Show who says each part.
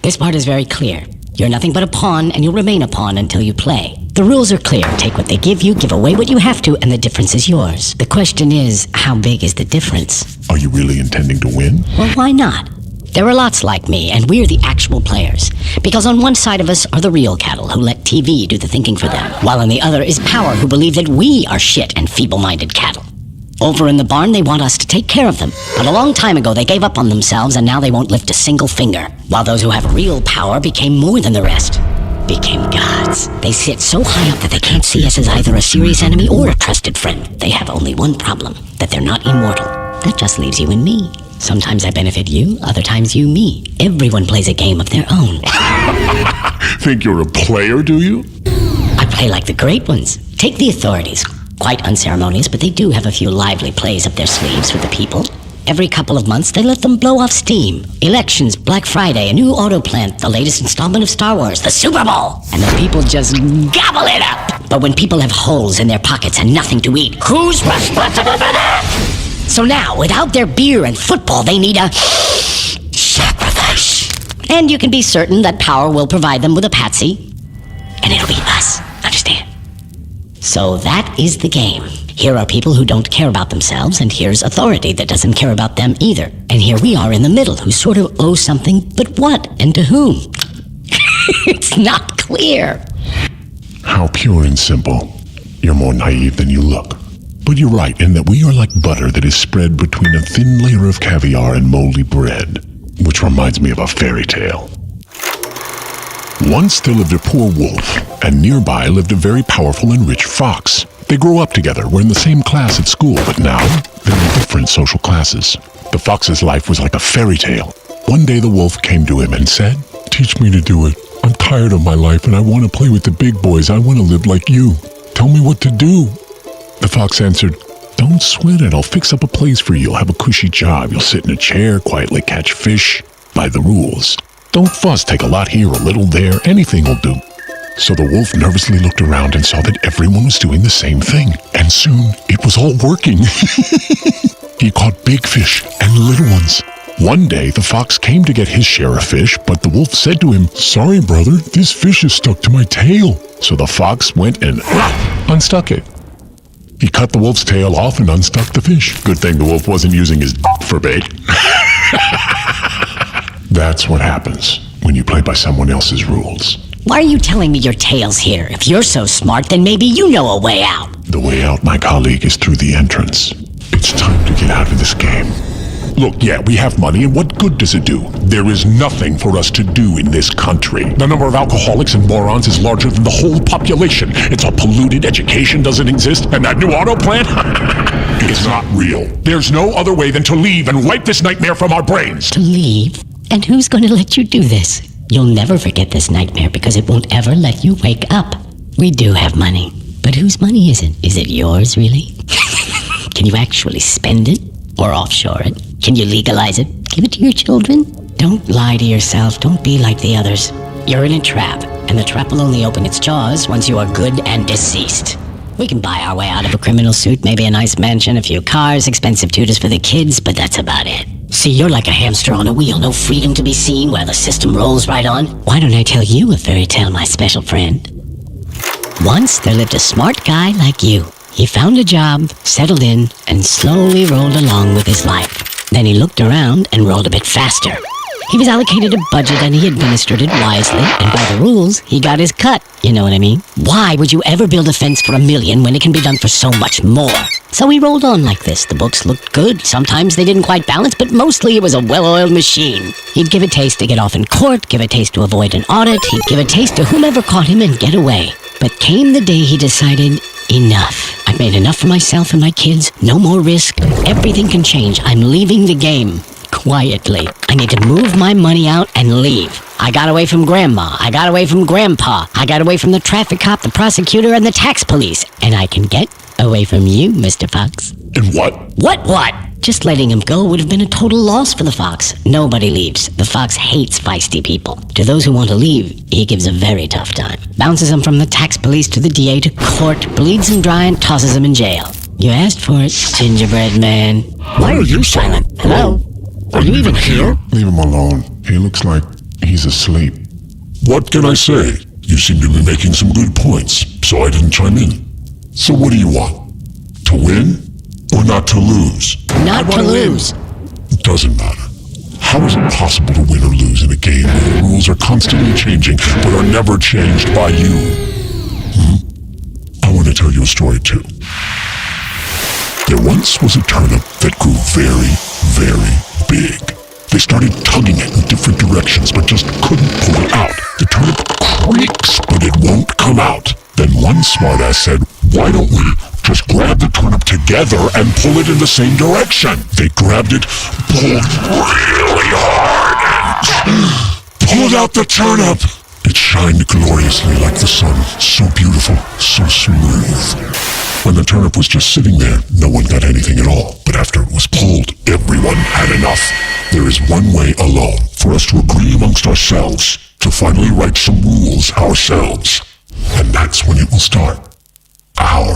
Speaker 1: This part is very clear. You're nothing but a pawn, and you'll remain a pawn until you play. The rules are clear. Take what they give you, give away what you have to, and the difference is yours. The question is, how big is the difference?
Speaker 2: Are you really intending to win?
Speaker 1: Well, why not? There are lots like me, and we're the actual players. Because on one side of us are the real cattle who let TV do the thinking for them, while on the other is power who believe that we are shit and feeble-minded cattle. Over in the barn, they want us to take care of them. But a long time ago, they gave up on themselves, and now they won't lift a single finger. While those who have real power became more than the rest. Became gods. They sit so high up that they can't see us as either a serious enemy or a trusted friend. They have only one problem, that they're not immortal. That just leaves you and me. Sometimes I benefit you, other times you me. Everyone plays a game of their own.
Speaker 2: Think you're a player, do you?
Speaker 1: I play like the great ones. Take the authorities. Quite unceremonious, but they do have a few lively plays up their sleeves for the people. Every couple of months, they let them blow off steam. Elections, Black Friday, a new auto plant, the latest installment of Star Wars, the Super Bowl. And the people just gobble it up. But when people have holes in their pockets and nothing to eat, who's responsible for that? So now, without their beer and football, they need a sacrifice. And you can be certain that power will provide them with a patsy. And it'll be us. Understand? So that is the game. Here are people who don't care about themselves, and here's authority that doesn't care about them either. And here we are in the middle, who sort of owe something, but what and to whom? It's not clear.
Speaker 2: How pure and simple. You're more naive than you look. But you're right in that we are like butter that is spread between a thin layer of caviar and moldy bread, which reminds me of a fairy tale. Once there lived a poor wolf, and nearby lived a very powerful and rich fox. They grew up together, were in the same class at school, but now they're in different social classes. The fox's life was like a fairy tale. One day the wolf came to him and said, "Teach me to do it. I'm tired of my life and I want to play with the big boys. I want to live like you. Tell me what to do." The fox answered, "Don't sweat it. I'll fix up a place for you. You'll have a cushy job. You'll sit in a chair, quietly catch fish. By the rules. Don't fuss. Take a lot here, a little there. Anything will do." So the wolf nervously looked around and saw that everyone was doing the same thing. And soon it was all working. He caught big fish and little ones. One day the fox came to get his share of fish, but the wolf said to him, "Sorry, brother, this fish is stuck to my tail." So the fox went and unstuck it. He cut the wolf's tail off and unstuck the fish. Good thing the wolf wasn't using his for bait. That's what happens when you play by someone else's rules.
Speaker 1: Why are you telling me your tale's here? If you're so smart, then maybe you know a way out.
Speaker 2: The way out, my colleague, is through the entrance. It's time to get out of this game. Look, yeah, we have money, and what good does it do? There is nothing for us to do in this country. The number of alcoholics and morons is larger than the whole population. It's all polluted, education doesn't exist, and that new auto plant? It's not real. There's no other way than to leave and wipe this nightmare from our brains.
Speaker 1: To leave? And who's going to let you do this? You'll never forget this nightmare because it won't ever let you wake up. We do have money, but whose money is it? Is it yours, really? Can you actually spend it? Or offshore it? Can you legalize it? Give it to your children? Don't lie to yourself. Don't be like the others. You're in a trap, and the trap will only open its jaws once you are good and deceased. We can buy our way out of a criminal suit, maybe a nice mansion, a few cars, expensive tutors for the kids, but that's about it. See, you're like a hamster on a wheel, no freedom to be seen while the system rolls right on. Why don't I tell you a fairy tale, my special friend? Once there lived a smart guy like you. He found a job, settled in, and slowly rolled along with his life. Then he looked around and rolled a bit faster. He was allocated a budget and he administered it wisely, and by the rules, he got his cut. You know what I mean? Why would you ever build a fence for $1 million when it can be done for so much more? So he rolled on like this. The books looked good. Sometimes they didn't quite balance, but mostly it was a well-oiled machine. He'd give a taste to get off in court, give a taste to avoid an audit, he'd give a taste to whomever caught him and get away. But came the day he decided, enough. I've made enough for myself and my kids. No more risk. Everything can change. I'm leaving the game. Quietly. I need to move my money out and leave. I got away from Grandma. I got away from Grandpa. I got away from the traffic cop, the prosecutor, and the tax police. And I can get away from you, Mr. Fox.
Speaker 2: And what?
Speaker 1: What? Just letting him go would have been a total loss for the fox. Nobody leaves. The fox hates feisty people. To those who want to leave, he gives a very tough time. Bounces them from the tax police to the DA to court, bleeds them dry, and tosses them in jail. You asked for it, gingerbread man. Why are you silent? Hello? Are you even here?
Speaker 2: Leave him alone. He looks like he's asleep. What can I say? You seem to be making some good points, so I didn't chime in. So what do you want? To win? Or not to lose?
Speaker 1: Not to lose.
Speaker 2: It doesn't matter. How is it possible to win or lose in a game where the rules are constantly changing but are never changed by you? I want to tell you a story too. There once was a turnip that grew very, very big. They started tugging it in different directions but just couldn't pull it out. The turnip creaks but it won't come out. Then one smartass said, why don't we just grab the turnip together and pull it in the same direction? They grabbed it, pulled really hard, and pulled out the turnip. It shined gloriously like the sun, so beautiful, so smooth. When the turnip was just sitting there, no one got anything at all. But after it was pulled, everyone had enough. There is one way alone for us to agree amongst ourselves, to finally write some rules ourselves. And that's when it will start. Our